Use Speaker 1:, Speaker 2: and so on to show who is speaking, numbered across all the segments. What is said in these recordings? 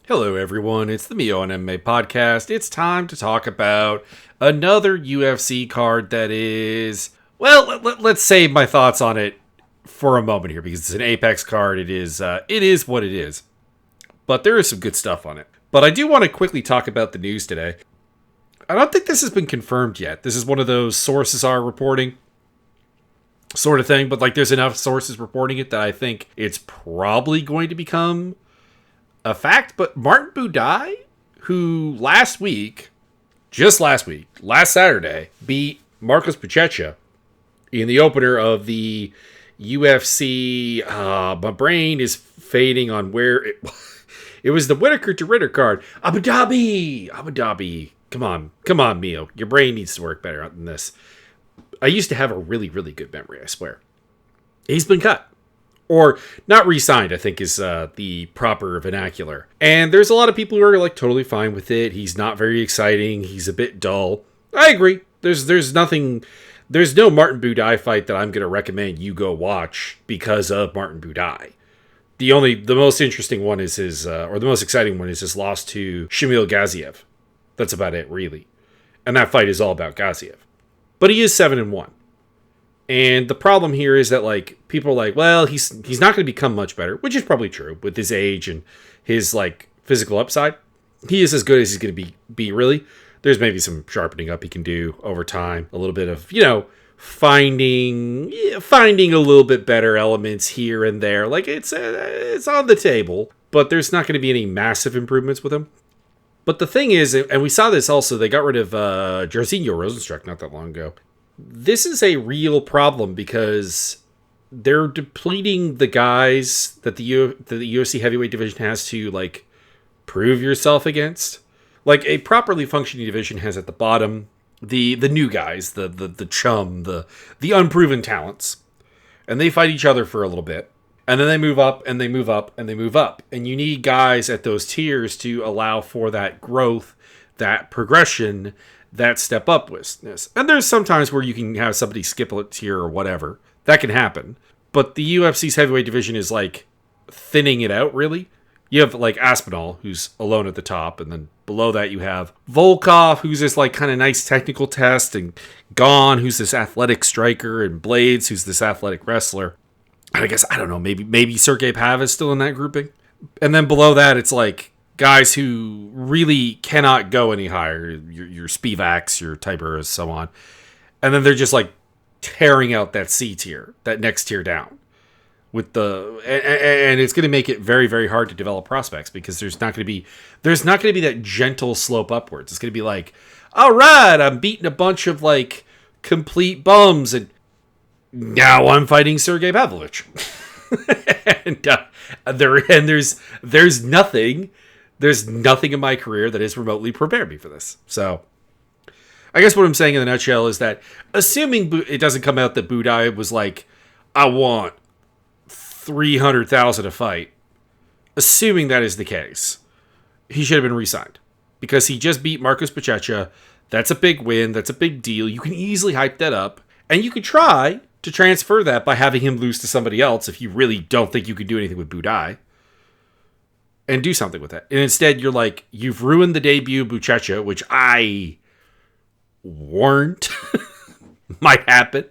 Speaker 1: Hello, everyone. It's the Mio and MMA podcast. It's time to talk about another UFC card that is, well, let's save my thoughts on it for a moment here because it's an Apex card. It is what it is. But there is some good stuff on it. But I do want to quickly talk about the news today. I don't think this has been confirmed yet. This is one of those sources are reporting sort of thing. But there's enough sources reporting it that I think it's probably going to become a fact. But Martin Buday, who last Saturday, beat Marcos Buchecha in the opener of the UFC. My brain is fading on where it was the Whitaker to Ritter card. Abu Dhabi. Come on, Mio. Your brain needs to work better than this. I used to have a really, really good memory, I swear. He's been cut. Or not re-signed, I think is the proper vernacular. And there's a lot of people who are totally fine with it. He's not very exciting. He's a bit dull. I agree. There's no Martin Buday fight that I'm going to recommend you go watch because of Martin Buday. The most interesting one is the most exciting one is his loss to Shamil Gaziev. That's about it, really. And that fight is all about Gaziev. But he is 7-1. And the problem here is that people are like, well, he's not going to become much better, which is probably true with his age and his physical upside. He is as good as he's going to be really. There's maybe some sharpening up he can do over time, a little bit of finding a little bit better elements here and there. It's on the table, but there's not going to be any massive improvements with him. But the thing is, and we saw this also, they got rid of Jairzinho Rozenstruik not that long ago. This is a real problem because they're depleting the guys that the UFC heavyweight division has to prove yourself against. A properly functioning division has at the bottom the new guys, the chum, the unproven talents, and they fight each other for a little bit, and then they move up and they move up and they move up, and you need guys at those tiers to allow for that growth, that progression, that step upness. And there's sometimes where you can have somebody skip a tier or whatever. That can happen. But the UFC's heavyweight division is thinning it out, really. You have Aspinall, who's alone at the top, and then below that you have Volkov, who's this kind of nice technical test, and Gon, who's this athletic striker, and Blades, who's this athletic wrestler. And I guess, I don't know, maybe Sergey Pav is still in that grouping. And then below that, it's guys who really cannot go any higher. Your Spivaks, your Tiberas, so on. And then they're just tearing out that C tier, that next tier down. And it's going to make it very, very hard to develop prospects because there's not going to be that gentle slope upwards. It's going to be all right, I'm beating a bunch of complete bums, and now I'm fighting Sergey Pavlovich. There's nothing in my career that has remotely prepared me for this. So I guess what I'm saying in a nutshell is that assuming it doesn't come out that Buday was I want 300,000 a fight, assuming that is the case, he should have been re-signed because he just beat Marcos Buchecha. That's a big win. That's a big deal. You can easily hype that up, and you could try to transfer that by having him lose to somebody else if you really don't think you could do anything with Buday, and do something with that. And instead, you're you've ruined the debut of Buchecha, which I warned might happen.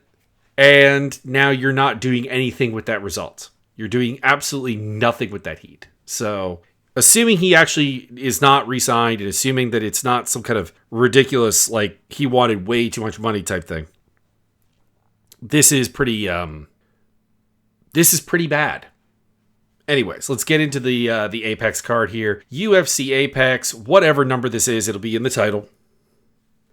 Speaker 1: And now you're not doing anything with that result. You're doing absolutely nothing with that heat. So, assuming he actually is not re-signed, and assuming that it's not some kind of ridiculous, he wanted way too much money type thing, this is pretty bad. Anyways, let's get into the Apex card here. UFC Apex, whatever number this is, it'll be in the title.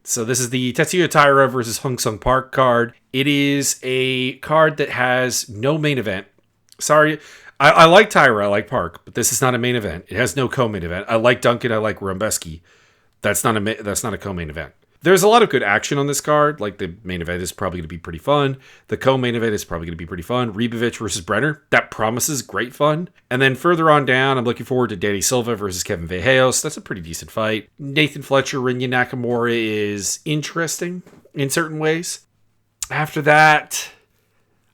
Speaker 1: So this is the Tetsuya Taira versus Hong Sung Park card. It is a card that has no main event. Sorry, I like Taira, I like Park, but this is not a main event. It has no co-main event. I like Duncan, I like Rumbeski. That's not a co-main event. There's a lot of good action on this card. The main event is probably going to be pretty fun. The co-main event is probably going to be pretty fun. Ribovics versus Brener. That promises great fun. And then further on down, I'm looking forward to Danny Silva versus Kevin Vejos. That's a pretty decent fight. Nathan Fletcher, Rinya Nakamura is interesting in certain ways. After that,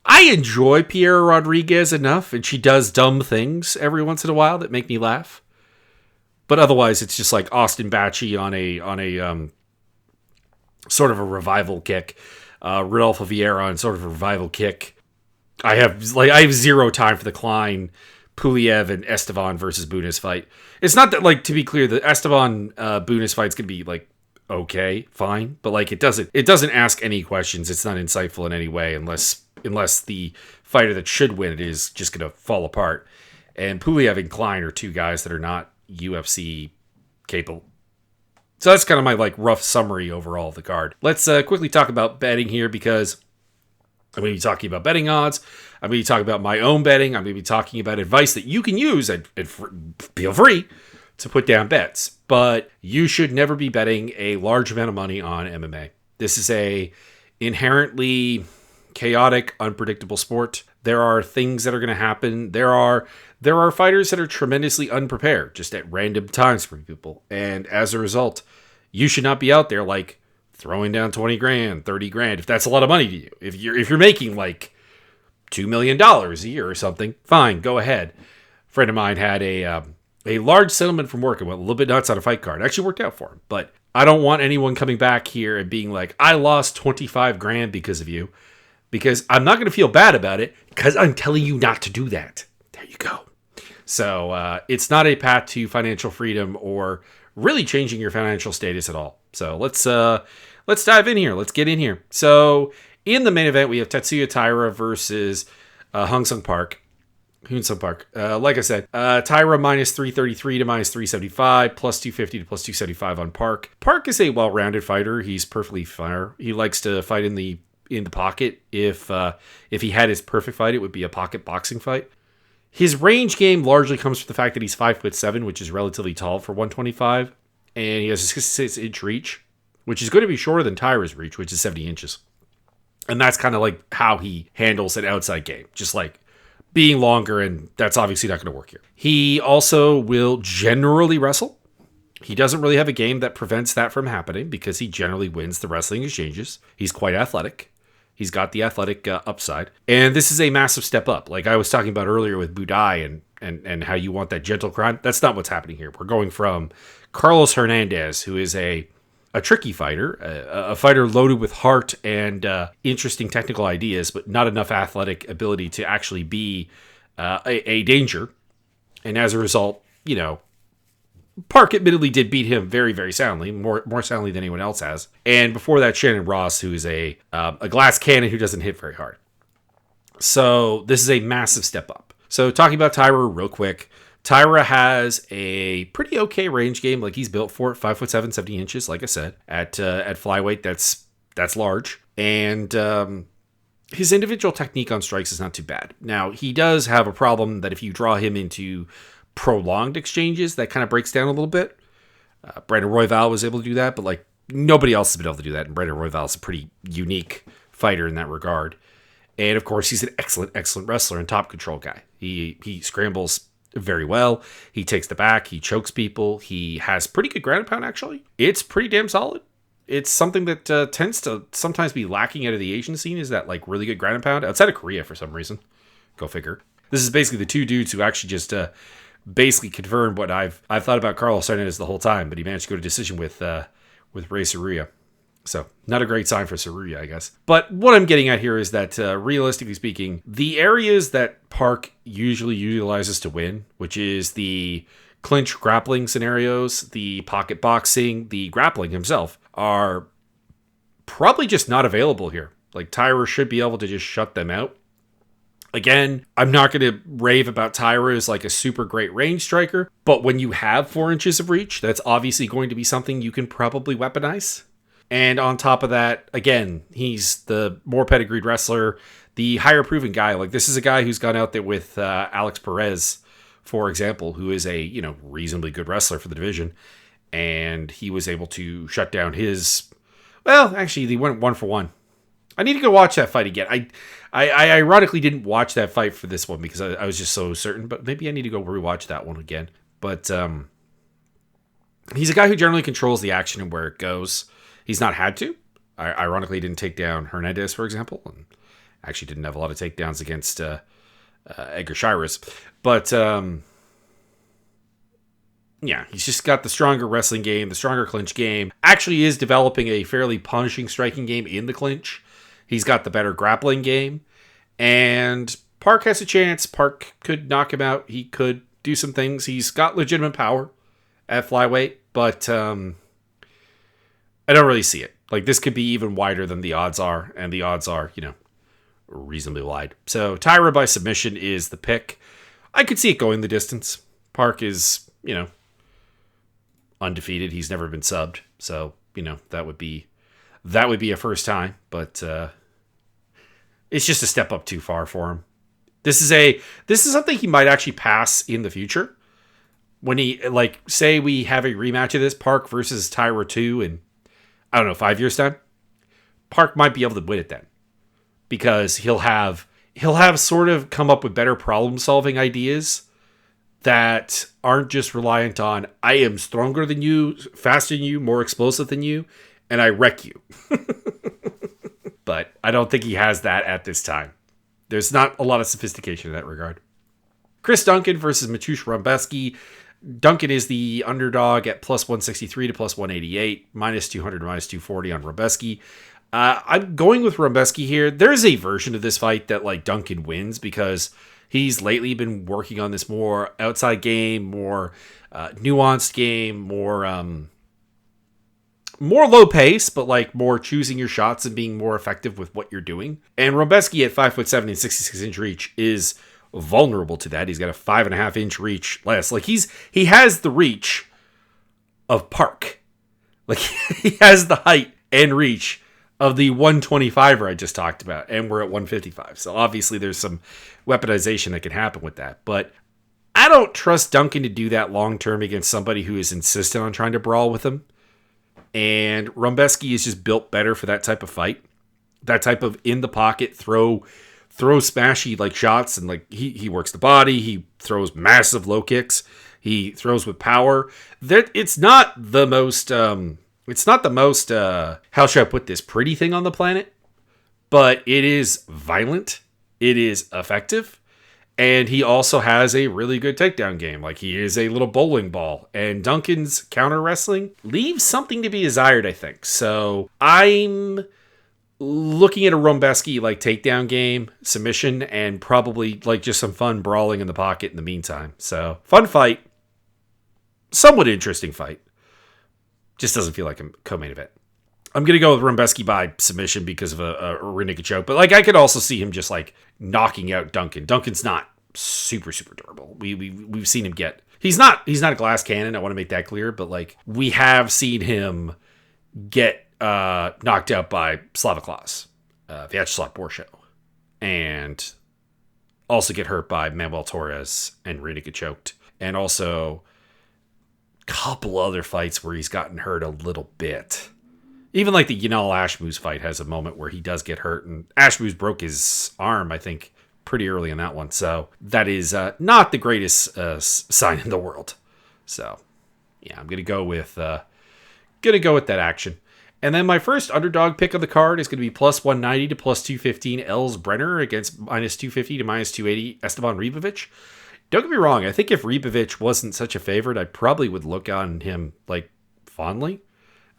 Speaker 1: I enjoy Piera Rodriguez enough, and she does dumb things every once in a while that make me laugh. But otherwise, it's just like Austin Batchy on a sort of a revival kick. Rodolfo Vieira on sort of a revival kick. I have zero time for the Klein, Puliev, and Esteban versus Bunis fight. It's not that, like, to be clear, the Esteban Bunis fight's gonna be like okay, fine, but like it doesn't ask any questions. It's not insightful in any way unless the fighter that should win it is just gonna fall apart. And Puliev and Klein are two guys that are not UFC capable. So that's kind of my like rough summary overall of the card. Let's quickly talk about betting here, because I'm going to be talking about betting odds. I'm going to be talking about my own betting. I'm going to be talking about advice that you can use, and feel free to put down bets. But you should never be betting a large amount of money on MMA. This is a inherently chaotic, unpredictable sport. There are things that are going to happen. There are fighters that are tremendously unprepared just at random times for people. And as a result, you should not be out there like throwing down 20 grand, 30 grand, if that's a lot of money to you. If you're making like $2 million a year or something, fine, go ahead. A friend of mine had a large settlement from work and went a little bit nuts on a fight card. It actually worked out for him. But I don't want anyone coming back here and being like, I lost 25 grand because of you. Because I'm not going to feel bad about it, because I'm telling you not to do that. There you go. So it's not a path to financial freedom or really changing your financial status at all. So let's dive in here. Let's get in here. So in the main event, we have Tetsuya Taira versus Hoon-Sung Park. Like I said, Taira minus 333 to minus 375, plus 250 to plus 275 on Park. Park is a well-rounded fighter. He's perfectly fair. He likes to fight in the pocket. If he had his perfect fight, it would be a pocket boxing fight. His range game largely comes from the fact that he's 5'7", which is relatively tall for 125, and he has a 6-inch reach, which is going to be shorter than Taira's reach, which is 70 inches. And that's kind of like how he handles an outside game, just like being longer, and that's obviously not going to work here. He also will generally wrestle. He doesn't really have a game that prevents that from happening because he generally wins the wrestling exchanges. He's quite athletic. He's got the athletic upside. And this is a massive step up. Like I was talking about earlier with Budai and how you want that gentle grind. That's not what's happening here. We're going from Carlos Hernandez, who is a tricky fighter, a fighter loaded with heart and interesting technical ideas, but not enough athletic ability to actually be a danger. And as a result, Park admittedly did beat him very, very soundly, more soundly than anyone else has. And before that, Shannon Ross, who is a glass cannon who doesn't hit very hard. So this is a massive step up. So talking about Taira real quick, Taira has a pretty okay range game. Like he's built for it, 5'7", 70 inches. Like I said, at flyweight, that's large. And his individual technique on strikes is not too bad. Now he does have a problem that if you draw him into prolonged exchanges, that kind of breaks down a little bit. Brener Royval was able to do that, but like nobody else has been able to do that. And Brener Royval is a pretty unique fighter in that regard. And of course, he's an excellent wrestler and top control guy. He scrambles very well. He takes the back. He chokes people. He has pretty good ground and pound, actually. It's pretty damn solid. It's something that tends to sometimes be lacking out of the Asian scene, is that like really good ground and pound outside of Korea for some reason. Go figure. This is basically the two dudes who actually just basically confirmed what I've thought about Carlos Hernandez the whole time, but he managed to go to decision with Ray Saruya. So not a great sign for Saruya, I guess. But what I'm getting at here is that realistically speaking, the areas that Park usually utilizes to win, which is the clinch grappling scenarios, the pocket boxing, the grappling himself, are probably just not available here. Like Taira should be able to just shut them out. Again, I'm not going to rave about Taira as like a super great range striker, but when you have 4 inches of reach, that's obviously going to be something you can probably weaponize. And on top of that, again, he's the more pedigreed wrestler, the higher proven guy. Like this is a guy who's gone out there with Alex Perez, for example, who is a reasonably good wrestler for the division, and he was able to shut down his. Well, actually, they went 1-for-1. I need to go watch that fight again. I ironically didn't watch that fight for this one because I was just so certain, but maybe I need to go rewatch that one again. But he's a guy who generally controls the action and where it goes. He's not had to. Ironically, he didn't take down Hernandez, for example, and actually didn't have a lot of takedowns against Edgar Shiras. But Yeah, he's just got the stronger wrestling game, the stronger clinch game. Actually is developing a fairly punishing striking game in the clinch. He's got the better grappling game. And Park has a chance. Park could knock him out. He could do some things. He's got legitimate power at flyweight, but I don't really see it. Like, this could be even wider than the odds are, and the odds are, reasonably wide. So Taira by submission is the pick. I could see it going the distance. Park is, undefeated. He's never been subbed. So, that would be a first time, but it's just a step up too far for him. This is something he might actually pass in the future. When he, say we have a rematch of this, Park versus Taira 2 in, 5 years time, Park might be able to win it then. Because he'll have sort of come up with better problem solving ideas that aren't just reliant on, I am stronger than you, faster than you, more explosive than you, and I wreck you. But I don't think he has that at this time. There's not a lot of sophistication in that regard. Chris Duncan versus Mateusz Rumbeski. Duncan is the underdog at plus 163 to plus 188, minus 200 to minus 240 on Rumbeski. I'm going with Rumbeski here. There's a version of this fight that Duncan wins because he's lately been working on this more outside game, more nuanced game, more low pace, but more choosing your shots and being more effective with what you're doing. And Rumbeski at 5'7" and 66-inch reach is vulnerable to that. He's got a 5.5-inch reach less. He has the reach of Park. He has the height and reach of the 125er I just talked about, and we're at 155. So obviously there's some weaponization that can happen with that. But I don't trust Duncan to do that long term against somebody who is insistent on trying to brawl with him. And Rumbeski is just built better for that type of fight. That type of in the pocket throw smashy shots, and he works the body. He throws massive low kicks. He throws with power. It's not the most how should I put this, pretty thing on the planet, but it is violent. It is effective. And he also has a really good takedown game. He is a little bowling ball. And Duncan's counter wrestling leaves something to be desired, I think. So I'm looking at a Rumbeski takedown game, submission, and probably just some fun brawling in the pocket in the meantime. So fun fight. Somewhat interesting fight. Just doesn't feel like a co-main event. I'm going to go with Rumbeski by submission because of a rear naked choke. But I could also see him just knocking out Duncan. Duncan's not super, super durable. We've seen him get... He's not a glass cannon. I want to make that clear. But we have seen him get knocked out by Slavoklas, Vyacheslav Borshow. And also get hurt by Manuel Torres and rear naked choked. And also a couple other fights where he's gotten hurt a little bit. Even the Yanal Ashmouz fight has a moment where he does get hurt, and Ashmouz broke his arm, I think, pretty early in that one. So that is not the greatest sign in the world. So yeah, I'm gonna go with that action. And then my first underdog pick of the card is going to be plus 190 to plus 215 Els Brener against minus 250 to minus 280 Esteban Ribovics. Don't get me wrong, I think if Ribovics wasn't such a favorite, I probably would look on him fondly.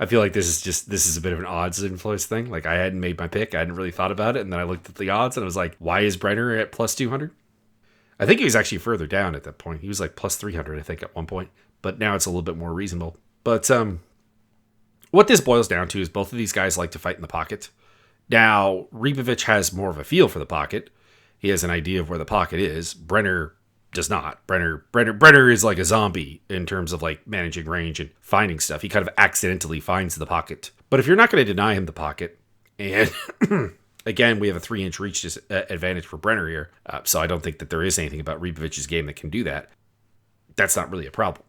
Speaker 1: I feel like this is a bit of an odds influence thing. I hadn't made my pick. I hadn't really thought about it. And then I looked at the odds and I was like, why is Brener at plus 200? I think he was actually further down at that point. He was plus 300, I think, at one point. But now it's a little bit more reasonable. But what this boils down to is both of these guys like to fight in the pocket. Now, Ribovics has more of a feel for the pocket. He has an idea of where the pocket is. Brener does not. Brener is like a zombie in terms of managing range and finding stuff. He kind of accidentally finds the pocket. But if you're not going to deny him the pocket, and again, we have a 3-inch reach advantage for Brener here, so I don't think that there is anything about Ribovics' game that can do that. That's not really a problem.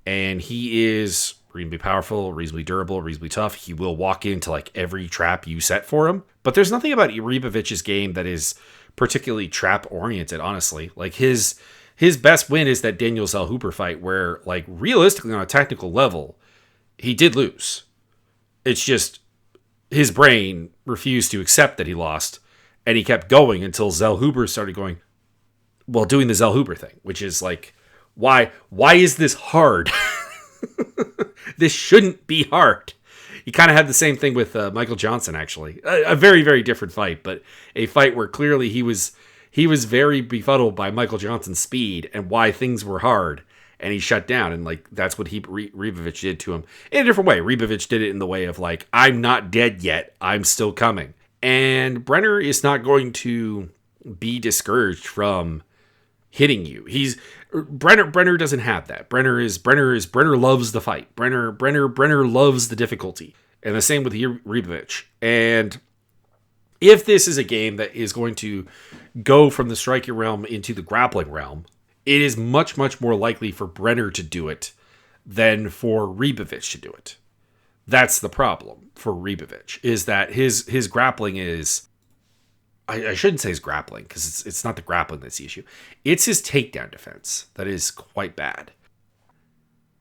Speaker 1: And he is reasonably powerful, reasonably durable, reasonably tough. He will walk into every trap you set for him. But there's nothing about Ribovics' game that is particularly trap oriented, honestly. His best win is that Daniel Zellhuber fight where realistically on a technical level he did lose. It's just his brain refused to accept that he lost, and he kept going until Zellhuber started doing the Zellhuber thing, which is Why is this hard? This shouldn't be hard. He kind of had the same thing with Michael Johnson, actually. A very, very different fight, but a fight where clearly he was very befuddled by Michael Johnson's speed and why things were hard, and he shut down. And like that's what Ribovics did to him in a different way. Ribovics did it in the way of like, I'm not dead yet, I'm still coming. And Brener is not going to be discouraged from hitting you. Brener doesn't have that. Brener loves the fight. Brener loves the difficulty. And the same with Ribovics. And if this is a game that is going to go from the striking realm into the grappling realm, it is much, much more likely for Brener to do it than for Ribovics to do it. That's the problem for Ribovics, is that his grappling is... I shouldn't say his grappling, because it's not the grappling that's the issue. It's his takedown defense that is quite bad.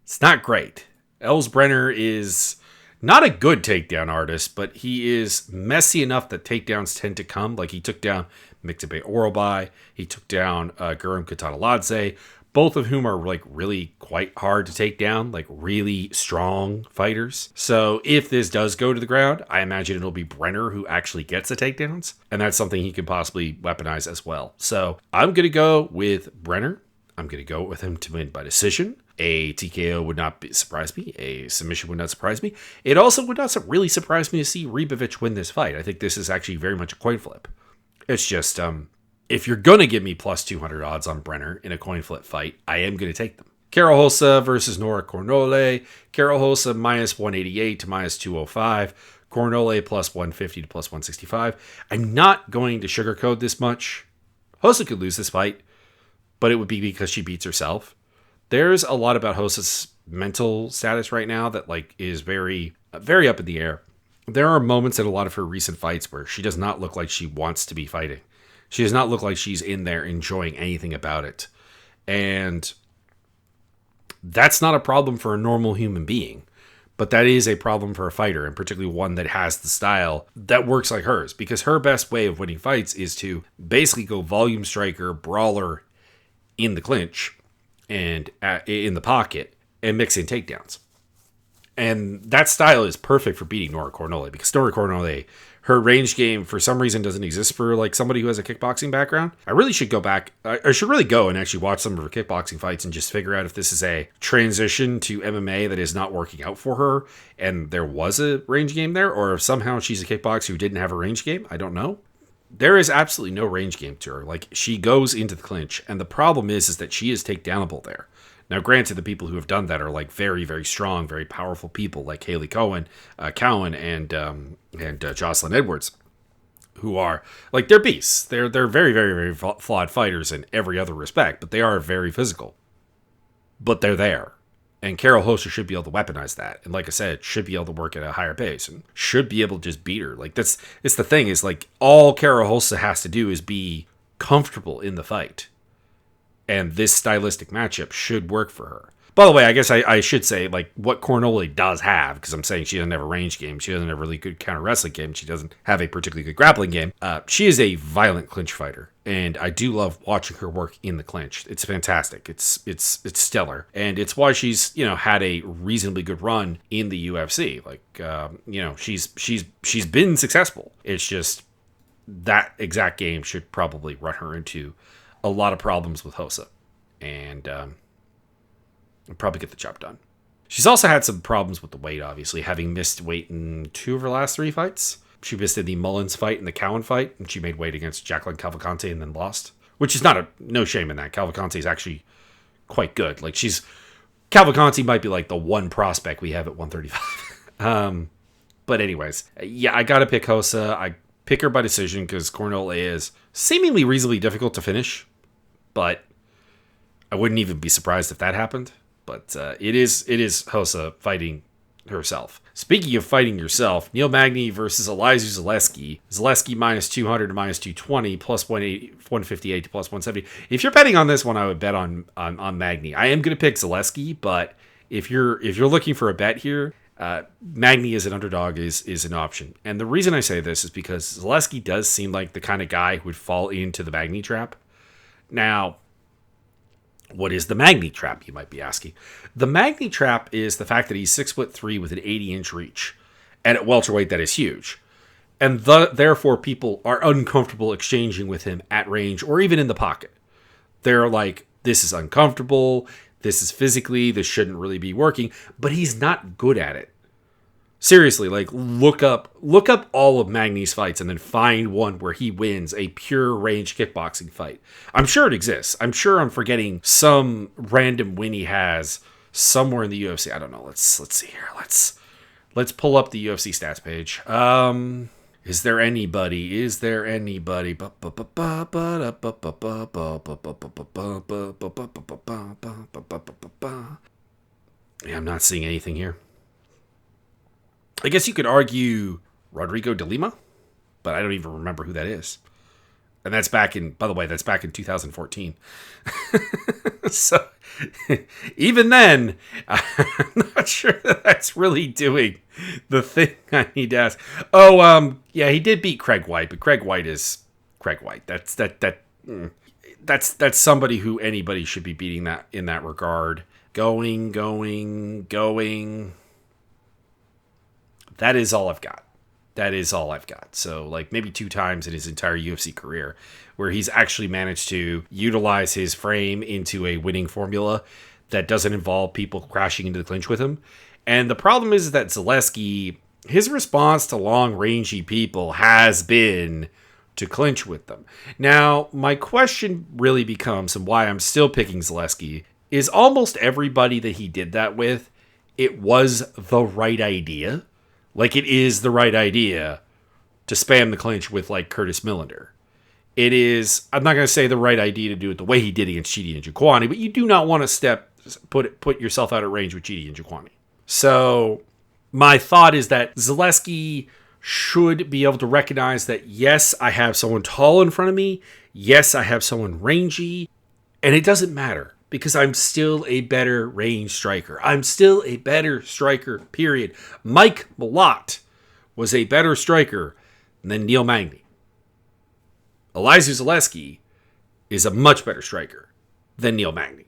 Speaker 1: It's not great. Els Brener is not a good takedown artist, but he is messy enough that takedowns tend to come. Like he took down Mixtape Orobai, he took down Guram Kutataladze, both of whom are like really quite hard to take down, like really strong fighters. So if this does go to the ground, I imagine it'll be Brener who actually gets the takedowns, and that's something he can possibly weaponize as well. So I'm going to go with Brener. I'm going to go with him to win by decision. A TKO would not surprise me. A submission would not surprise me. It also would not really surprise me to see Ribovics win this fight. I think this is actually very much a coin flip. It's just, if you're going to give me plus 200 odds on Brener in a coin flip fight, I am going to take them. Carol Hossa versus Nora Cornole. Carol Hossa minus 188 to minus 205. Cornole plus 150 to plus 165. I'm not going to sugarcoat this much. Hossa could lose this fight, but it would be because she beats herself. There's a lot about Hossa's mental status right now that like is very, very up in the air. There are moments in a lot of her recent fights where she does not look like she wants to be fighting. She does not look like she's in there enjoying anything about it. And that's not a problem for a normal human being. But that is a problem for a fighter, and particularly one that has the style that works like hers. Because her best way of winning fights is to basically go volume striker, brawler in the clinch and in the pocket and mix in takedowns. And that style is perfect for beating Nora Cornole, because Nora Cornole, her range game for some reason doesn't exist for like somebody who has a kickboxing background. I really should go back. I should really go and actually watch some of her kickboxing fights and just figure out if this is a transition to MMA that is not working out for her and there was a range game there, or if somehow she's a kickboxer who didn't have a range game. I don't know. There is absolutely no range game to her. Like, she goes into the clinch, and the problem is that she is takedownable there. Now, granted, the people who have done that are like very, very strong, very powerful people like Haley Cowan, and Jocelyn Edwards, who are like, they're beasts. They're very, very, very flawed fighters in every other respect, but they are very physical. But they're there. And Carol Hossa should be able to weaponize that. And like I said, should be able to work at a higher pace and should be able to just beat her. Like, it's the thing is, like, all Carol Hossa has to do is be comfortable in the fight. And this stylistic matchup should work for her. By the way, I guess I should say, like, what Cornole does have, because I'm saying she doesn't have a range game, she doesn't have a really good counter wrestling game, she doesn't have a particularly good grappling game. She is a violent clinch fighter, and I do love watching her work in the clinch. It's fantastic. It's stellar, and it's why she's had a reasonably good run in the UFC. Like she's been successful. It's just that exact game should probably run her into a lot of problems with Hossa, and probably get the job done. She's also had some problems with the weight, obviously, having missed weight in 2 of her last 3 fights. She missed in the Mullins fight and the Cowan fight, and she made weight against Jacqueline Cavalcante and then lost, which is no shame in that. Cavalcante is actually quite good. Like, Cavalcante might be like the one prospect we have at 135. But anyways, yeah, I gotta pick Hossa. I pick her by decision because Cornole is seemingly reasonably difficult to finish, but I wouldn't even be surprised if that happened. But it is Hossa fighting herself. Speaking of fighting yourself, Neil Magny versus Elizeu Zaleski. Zaleski minus 200 to minus 220, plus 158 to plus 170. If you're betting on this one, I would bet on Magny. I am going to pick Zaleski, but if you're looking for a bet here, Magny as an underdog is an option. And the reason I say this is because Zaleski does seem like the kind of guy who would fall into the Magny trap. Now, What is the Magni Trap, you might be asking? The Magni Trap is the fact that he's 6'3" with an 80-inch reach. And at welterweight, that is huge. And therefore, people are uncomfortable exchanging with him at range or even in the pocket. They're like, this is uncomfortable. This is physically, this shouldn't really be working. But he's not good at it. Seriously, like look up all of Magni's fights and then find one where he wins a pure range kickboxing fight. I'm sure it exists. I'm sure I'm forgetting some random win he has somewhere in the UFC. I don't know. Let's see here. Let's pull up the UFC stats page. Is there anybody? Yeah, I'm not seeing anything here. I guess you could argue Rodrigo de Lima, but I don't even remember who that is. And that's back in 2014. So even then, I'm not sure that that's really doing the thing I need to ask. Oh, yeah, he did beat Craig White, but Craig White is Craig White. That's somebody who anybody should be beating that in that regard. Going. That is all I've got. So, like, maybe 2 times in his entire UFC career where he's actually managed to utilize his frame into a winning formula that doesn't involve people crashing into the clinch with him. And the problem is that Zaleski, his response to long, rangy people has been to clinch with them. Now, my question really becomes, and why I'm still picking Zaleski, is almost everybody that he did that with, it was the right idea. Like, it is the right idea to spam the clinch with, like, Curtis Millender. It is, I'm not going to say the right idea to do it the way he did against Chidi and Jaquani, but you do not want to put yourself out of range with Chidi and Jaquani. So, my thought is that Zaleski should be able to recognize that, yes, I have someone tall in front of me. Yes, I have someone rangy. And it doesn't matter. Because I'm still a better range striker. I'm still a better striker, period. Mike Malott was a better striker than Neil Magny. Elizeu Zaleski is a much better striker than Neil Magny.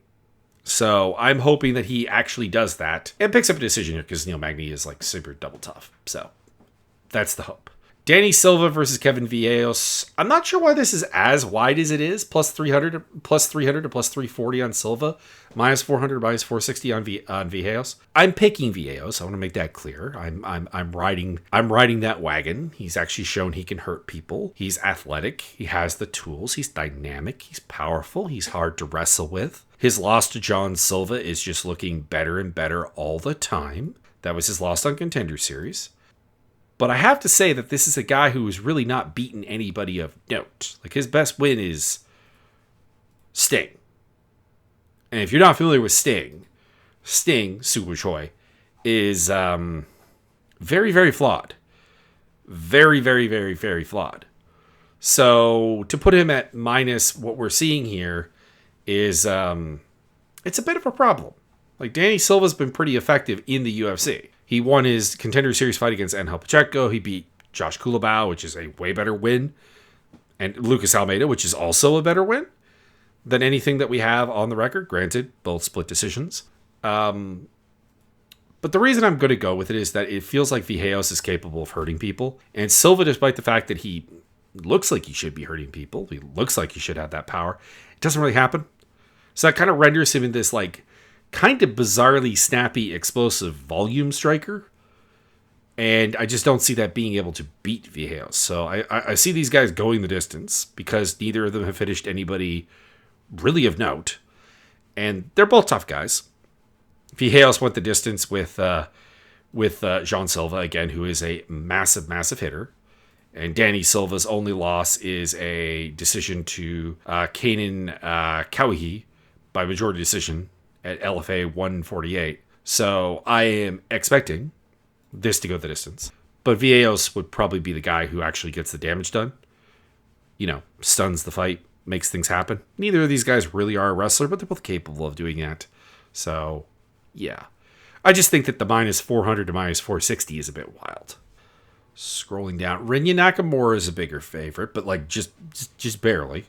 Speaker 1: So I'm hoping that he actually does that and picks up a decision here because Neil Magny is like super double tough. So that's the hope. Danny Silva versus Kevin Villegas. I'm not sure why this is as wide as it is. Plus 300 to plus 340 on Silva. Minus 400, minus 460 on Villegas. I'm picking Villegas. I want to make that clear. I'm riding that wagon. He's actually shown he can hurt people. He's athletic. He has the tools. He's dynamic. He's powerful. He's hard to wrestle with. His loss to John Silva is just looking better and better all the time. That was his loss on Contender Series. But I have to say that this is a guy who has really not beaten anybody of note. Like, his best win is Sting. And if you're not familiar with Sting, Super Choi, is very, very flawed. Very, very, very, very flawed. So to put him at minus what we're seeing here is it's a bit of a problem. Like, Danny Silva's been pretty effective in the UFC. He won his Contender Series fight against Angel Pacheco. He beat Josh Kulabau, which is a way better win. And Lucas Almeida, which is also a better win than anything that we have on the record. Granted, both split decisions. But the reason I'm going to go with it is that it feels like Villegas is capable of hurting people. And Silva, despite the fact that he looks like he should be hurting people, he looks like he should have that power, it doesn't really happen. So that kind of renders him in this, like, kind of bizarrely snappy, explosive volume striker. And I just don't see that being able to beat Villegas. So I see these guys going the distance because neither of them have finished anybody really of note. And they're both tough guys. Villegas went the distance with Jean Silva, again, who is a massive, massive hitter. And Danny Silva's only loss is a decision to Kanan Kauhi by majority decision at LFA 148. So I am expecting this to go the distance. But Villegas would probably be the guy who actually gets the damage done. You know, stuns the fight, makes things happen. Neither of these guys really are a wrestler, but they're both capable of doing that. So, yeah. I just think that the minus 400 to minus 460 is a bit wild. Scrolling down. Rinya Nakamura is a bigger favorite, but like just barely.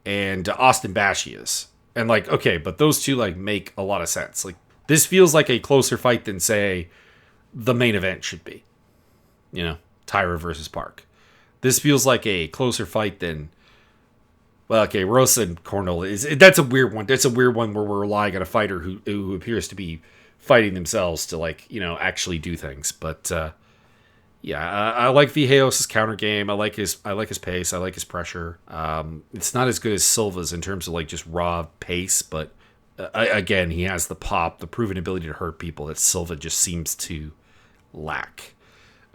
Speaker 1: and Austin Bashias. And like, okay, but those two like make a lot of sense. Like this feels like a closer fight than say the main event should be. You know, Taira versus Park. This feels like a closer fight than, well, okay, Rosa and Cornell that's a weird one. That's a weird one where we're relying on a fighter who appears to be fighting themselves to like, you know, actually do things. But yeah, I like Vijayos' counter game. I like his pace. I like his pressure. It's not as good as Silva's in terms of like just raw pace, but again, he has the pop, the proven ability to hurt people that Silva just seems to lack.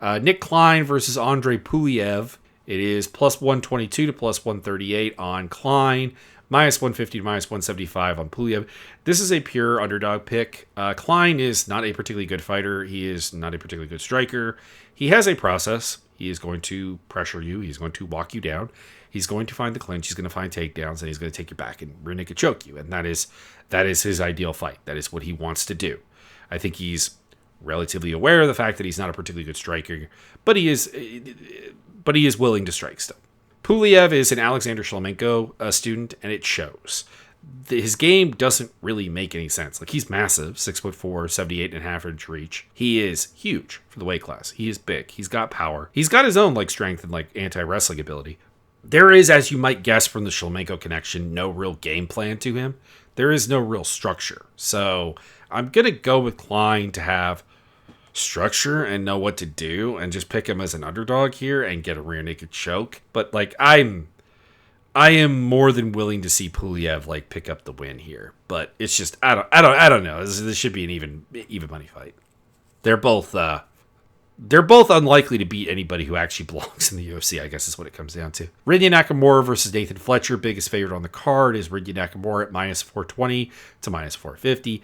Speaker 1: Nick Klein versus Andre Puliev. It is plus 122 to plus 138 on Klein, minus 150 to minus 175 on Puliev. This is a pure underdog pick. Klein is not a particularly good fighter. He is not a particularly good striker. He has a process. He is going to pressure you. He's going to walk you down. He's going to find the clinch. He's going to find takedowns, and he's going to take your back and rear naked choke you. And that is his ideal fight. That is what he wants to do. I think he's relatively aware of the fact that he's not a particularly good striker, but he is willing to strike still. Puliev is an Alexander Shlemenko student, and it shows. His game doesn't really make any sense. Like, he's massive, 6'4", 78.5-inch reach. He is huge for the weight class. He is big. He's got power. He's got his own like strength and like anti-wrestling ability. There is, as you might guess from the Shlemenko connection, no real game plan to him. There is no real structure. So I'm going to go with Klein to have structure and know what to do and just pick him as an underdog here and get a rear naked choke. But like I am more than willing to see Puliev like pick up the win here, but it's just I don't know. This should be an even money fight. They're both unlikely to beat anybody who actually belongs in the UFC, I guess is what it comes down to. Rinya Nakamura versus Nathan Fletcher. Biggest favorite on the card is Rinya Nakamura at minus 420 to minus 450.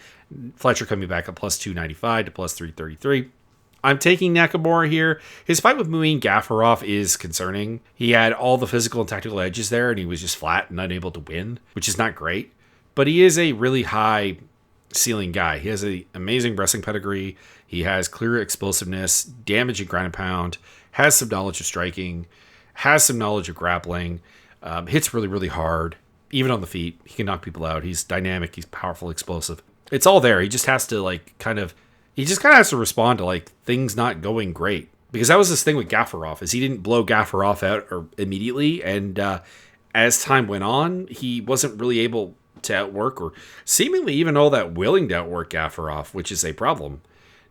Speaker 1: Fletcher coming back at plus 295 to plus 333. I'm taking Nakamura here. His fight with Muin Gafurov is concerning. He had all the physical and tactical edges there, and he was just flat and unable to win, which is not great. But he is a really high ceiling guy. He has an amazing wrestling pedigree. He has clear explosiveness, damage and ground and pound, has some knowledge of striking, has some knowledge of grappling, hits really, really hard, even on the feet. He can knock people out. He's dynamic. He's powerful, explosive. It's all there. He just has to has to respond to like things not going great. Because that was this thing with Gafurov, is he didn't blow Gafurov out immediately, and as time went on, he wasn't really able to outwork or seemingly even all that willing to outwork Gafurov, which is a problem.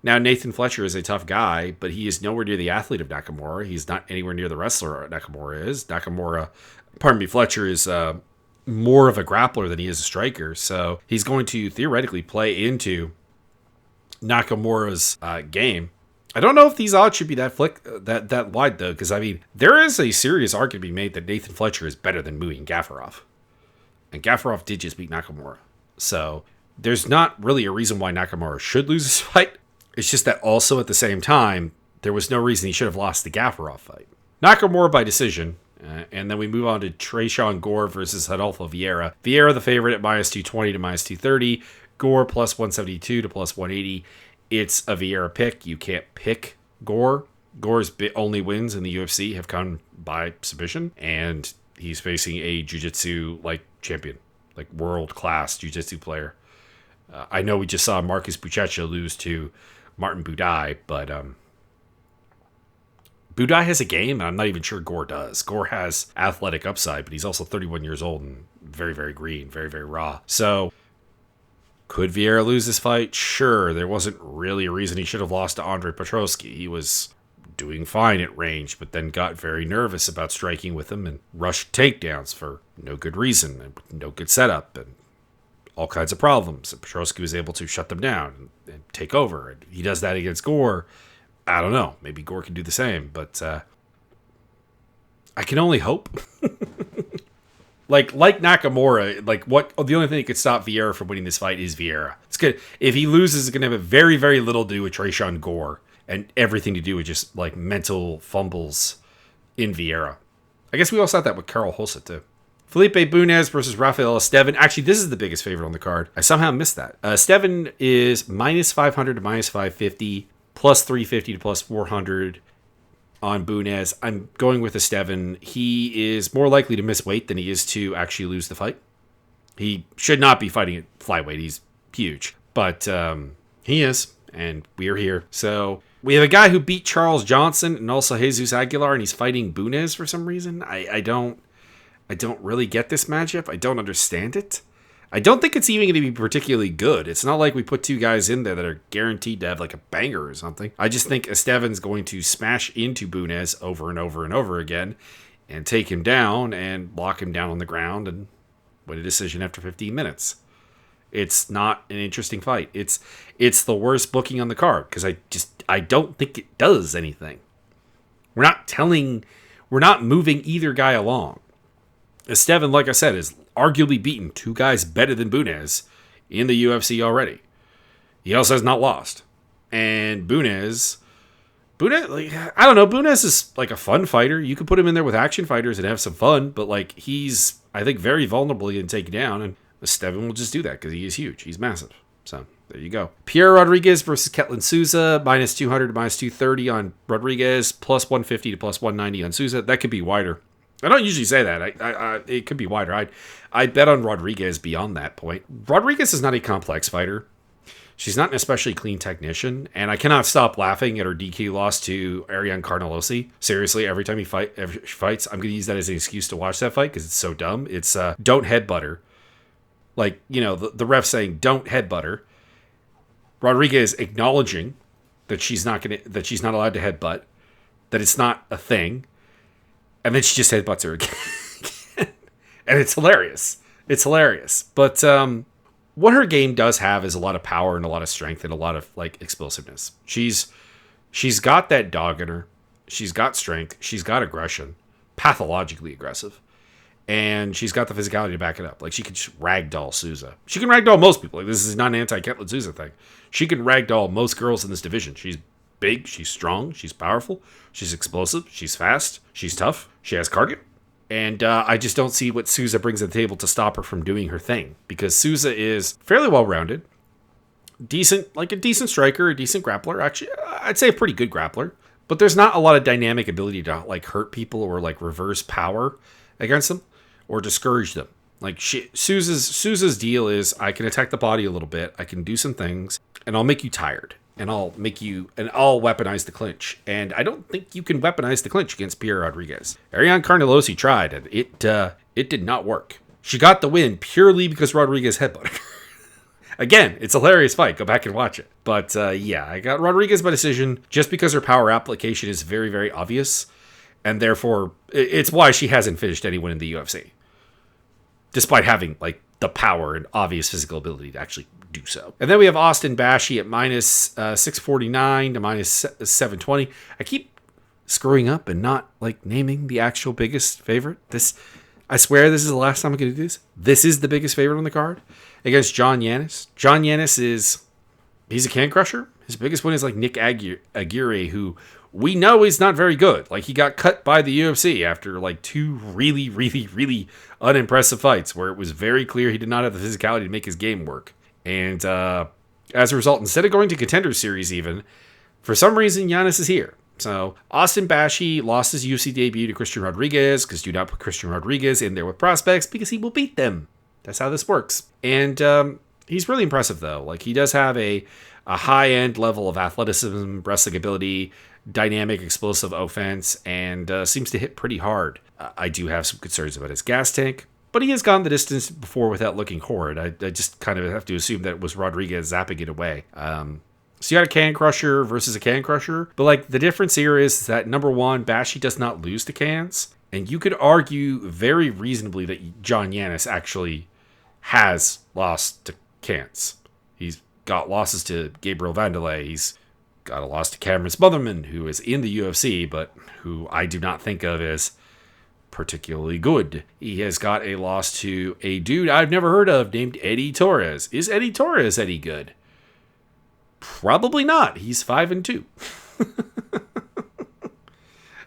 Speaker 1: Now, Nathan Fletcher is a tough guy, but he is nowhere near the athlete of Nakamura. He's not anywhere near the wrestler Nakamura is. Fletcher is more of a grappler than he is a striker, so he's going to theoretically play into Nakamura's game. I don't know if these odds should be that wide, though, because, I mean, there is a serious argument to be made that Nathan Fletcher is better than Muin Gafurov. And Gafurov did just beat Nakamura. So there's not really a reason why Nakamura should lose this fight. It's just that also at the same time, there was no reason he should have lost the Gafurov fight. Nakamura by decision. And then we move on to Tresean Gore versus Adolfo Vieira. Vieira the favorite at minus 220 to minus 230. Gore plus 172 to plus 180. It's a Vieira pick. You can't pick Gore. Gore's only wins in the UFC have come by submission. And he's facing a jiu-jitsu champion, world-class jiu-jitsu player. I know we just saw Marcus Buchecha lose to Martin Budai, but Budai has a game, and I'm not even sure Gore does. Gore has athletic upside, but he's also 31 years old and very, very green, very, very raw. So, could Vieira lose this fight? Sure. There wasn't really a reason he should have lost to Andre Petroski. He was doing fine at range, but then got very nervous about striking with him and rushed takedowns for no good reason and no good setup and all kinds of problems. And Petroski was able to shut them down and take over. And he does that against Gore. I don't know. Maybe Gore can do the same, but I can only hope. like Nakamura, the only thing that could stop Vieira from winning this fight is Vieira. It's good. If he loses, it's going to have very, very little to do with Tresean Gore and everything to do with just mental fumbles in Vieira. I guess we all saw that with Carl Holset too. Felipe Bunez versus Rafael Estevan. Actually, this is the biggest favorite on the card. I somehow missed that. Estevan is minus 500 to minus 550, plus 350 to plus 400 on Bunez. I'm going with Estevan. He is more likely to miss weight than he is to actually lose the fight. He should not be fighting at flyweight. He's huge. But he is, and we're here. So we have a guy who beat Charles Johnson and also Jesus Aguilar, and he's fighting Bunez for some reason. I don't really get this matchup. I don't understand it. I don't think it's even going to be particularly good. It's not like we put two guys in there that are guaranteed to have like a banger or something. I just think Estevan's going to smash into Bunez over and over and over again and take him down and lock him down on the ground and win a decision after 15 minutes. It's not an interesting fight. It's the worst booking on the card because I don't think it does anything. We're not moving either guy along. Estevan, like I said, is arguably beaten two guys better than Bunez in the UFC already. He also has not lost. And Bunez, like, I don't know, Bunez is like a fun fighter. You could put him in there with action fighters and have some fun, but like he's, I think, very vulnerable to getting taken down, and Estevan will just do that because he is huge. He's massive. So there you go. Pierre Rodriguez versus Ketlin Souza, minus 200 to minus 230 on Rodriguez, plus 150 to plus 190 on Souza. That could be wider. I don't usually say that. It could be wider. I bet on Rodriguez beyond that point. Rodriguez is not a complex fighter. She's not an especially clean technician, and I cannot stop laughing at her DQ loss to Ariane Carnelossi. Seriously, every time she fights, I'm going to use that as an excuse to watch that fight because it's so dumb. It's don't headbutt her. Like, you know, the ref saying don't headbutt her. Rodriguez acknowledging that she's not allowed to headbutt, that it's not a thing. And then she just headbutts her again. And it's hilarious. It's hilarious. But what her game does have is a lot of power and a lot of strength and a lot of like explosiveness. She's got that dog in her. She's got strength. She's got aggression. Pathologically aggressive. And she's got the physicality to back it up. Like, she can just ragdoll Souza. She can ragdoll most people. Like, this is not an anti-Ketlin Souza thing. She can ragdoll most girls in this division. She's big, she's strong, she's powerful, she's explosive, she's fast, she's tough, she has cardio. And I just don't see what Souza brings to the table to stop her from doing her thing. Because Souza is fairly well-rounded, like a decent striker, a decent grappler. Actually, I'd say a pretty good grappler. But there's not a lot of dynamic ability to like hurt people or like reverse power against them or discourage them. Like Souza's deal is, I can attack the body a little bit, I can do some things, and I'll make you tired. And I'll weaponize the clinch. And I don't think you can weaponize the clinch against Pierre Rodriguez. Ariane Carnelossi tried, and it did not work. She got the win purely because Rodriguez headbutted her. Again, it's a hilarious fight. Go back and watch it. But yeah, I got Rodriguez by decision just because her power application is very, very obvious. And therefore, it's why she hasn't finished anyone in the UFC. Despite having like the power and obvious physical ability to actually do so. And then we have Austin Bashi at minus 649 to minus 720. I keep screwing up and not like naming the actual biggest favorite. I swear this is the last time I'm going to do this. This is the biggest favorite on the card against John Yanis. John Yanis he's a can crusher. His biggest win is like Nick Aguirre, who we know is not very good. Like, he got cut by the UFC after like two really, really, really unimpressive fights where it was very clear he did not have the physicality to make his game work. And as a result, instead of going to Contender Series even, for some reason, Yanis is here. So Austin Bashi lost his UFC debut to Christian Rodriguez, because do not put Christian Rodriguez in there with prospects because he will beat them. That's how this works. And he's really impressive, though. Like, he does have a high-end level of athleticism, wrestling ability, dynamic, explosive offense, and seems to hit pretty hard. I do have some concerns about his gas tank, but he has gone the distance before without looking horrid. I just kind of have to assume that it was Rodriguez zapping it away. So you got a can crusher versus a can crusher, but like the difference here is that number one, Bashi does not lose to cans, and you could argue very reasonably that John Yanis actually has lost to cans. He's got losses to Gabriel Vanderlei. He's got a loss to Cameron Smotherman, who is in the UFC, but who I do not think of as particularly good. He has got a loss to a dude I've never heard of named Eddie Torres. Is Eddie Torres any good? Probably not. He's 5-2.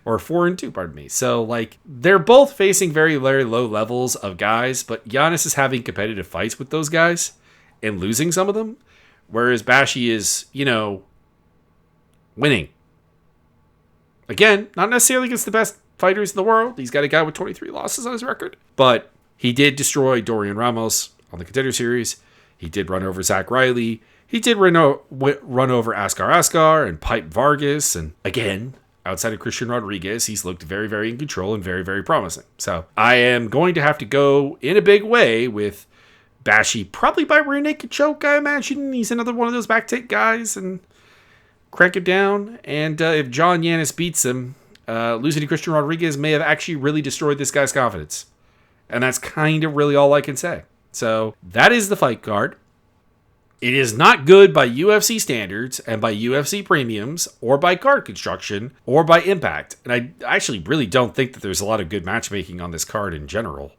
Speaker 1: Or 4-2, pardon me. So, like, they're both facing very, very low levels of guys, but Giannis is having competitive fights with those guys and losing some of them, whereas Bashi is, winning. Again, not necessarily against the best fighters in the world. He's got a guy with 23 losses on his record. But he did destroy Dorian Ramos on the Contender Series. He did run over Zach Riley. He did run over Askar and Pipe Vargas. And again, outside of Christian Rodriguez, he's looked very, very in control and very, very promising. So I am going to have to go in a big way with Bashi, probably by rear naked choke, I imagine. He's another one of those back take guys and crank him down. And if John Yanis beats him, losing to Christian Rodriguez may have actually really destroyed this guy's confidence. And that's kind of really all I can say. So that is the fight card. It is not good by UFC standards and by UFC premiums or by card construction or by impact. And I actually really don't think that there's a lot of good matchmaking on this card in general.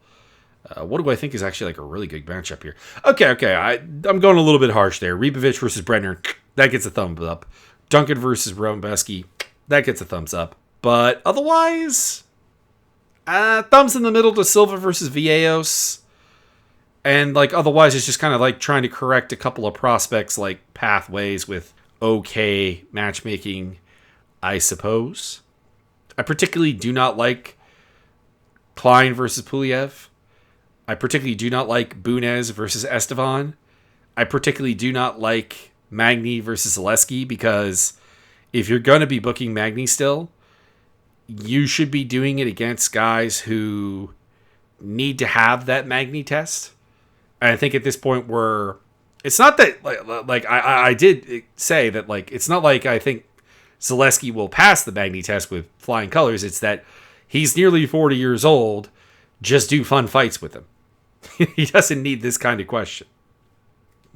Speaker 1: What do I think is actually like a really good matchup here? Okay. I'm going a little bit harsh there. Ribovics versus Brener. That gets a thumbs up. Duncan versus Romanbeski. That gets a thumbs up. But otherwise, thumbs in the middle to Silva versus Villegas. And like otherwise, it's just kind of like trying to correct a couple of prospects like pathways with okay matchmaking, I suppose. I particularly do not like Klein versus Puliev. I particularly do not like Bunez versus Estevan. I particularly do not like Magny versus Zaleski, because if you're going to be booking Magny still, you should be doing it against guys who need to have that Magny test. And I think at this point it's not that like I did say that like it's not like I think Zaleski will pass the Magny test with flying colors. It's that he's nearly 40 years old. Just do fun fights with him. He doesn't need this kind of question.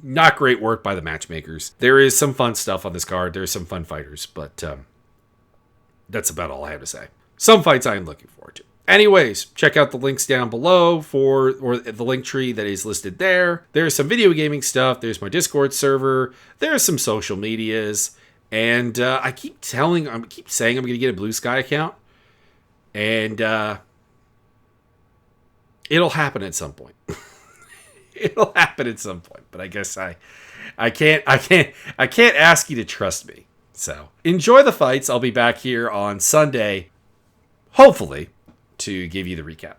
Speaker 1: Not great work by the matchmakers. There is some fun stuff on this card. There's some fun fighters, but that's about all I have to say. Some fights I am looking forward to. Anyways, check out the links down below or the link tree that is listed there. There's some video gaming stuff. There's my Discord server. There's some social medias. And I keep saying I'm going to get a Blue Sky account. And it'll happen at some point. It'll happen at some point. But I guess I can't ask you to trust me. So enjoy the fights. I'll be back here on Sunday, hopefully, to give you the recap.